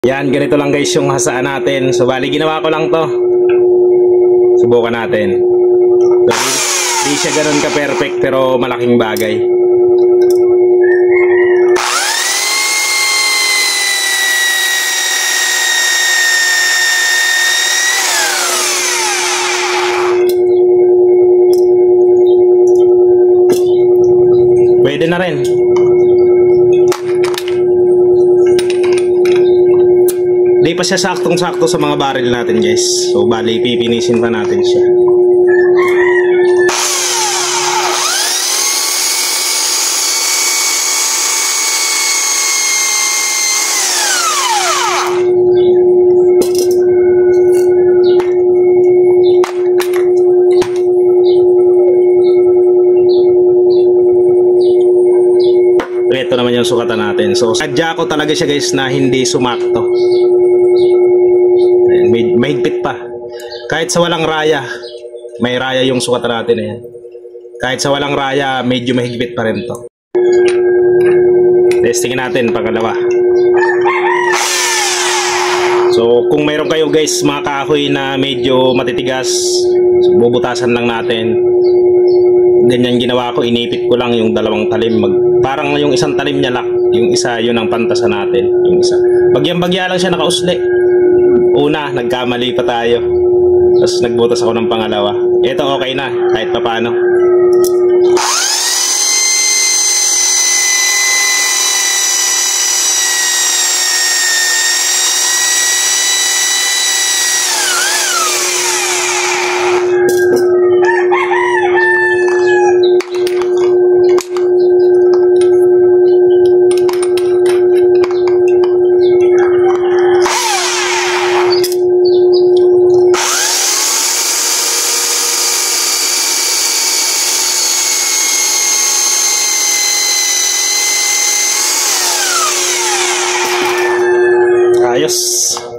Yan, ganito lang guys yung hasaan natin. So bali ginawa ko lang to. Subukan natin. So, di siya ganun ka-perfect pero malaking bagay. Pwede na rin. Di pa siya saktong-sakto sa mga barrel natin guys. So bali pipinisin pa natin siya. Ito naman yung sukatan natin. So sadya ko talaga siya guys na hindi sumakto. Mahigpit pa. Kahit sa walang raya, may raya yung sukatan natin eh. Kahit sa walang raya, medyo mahigpit pa rin to. Testingin natin pangalawa. So kung mayroon kayo guys mga kahoy na medyo matitigas, bubutasan lang natin. Ganyan ginawa ko, inipit ko lang yung dalawang talim. Parang yung isang talim niya lock, yung isa yun ang pantasan natin. Yung isa. Bagyang-bagya lang siya nakausli. Una, nagkamali pa tayo. Tapos nagbutas ako ng pangalawa. Ito okay na, kahit pa paano. Ayos.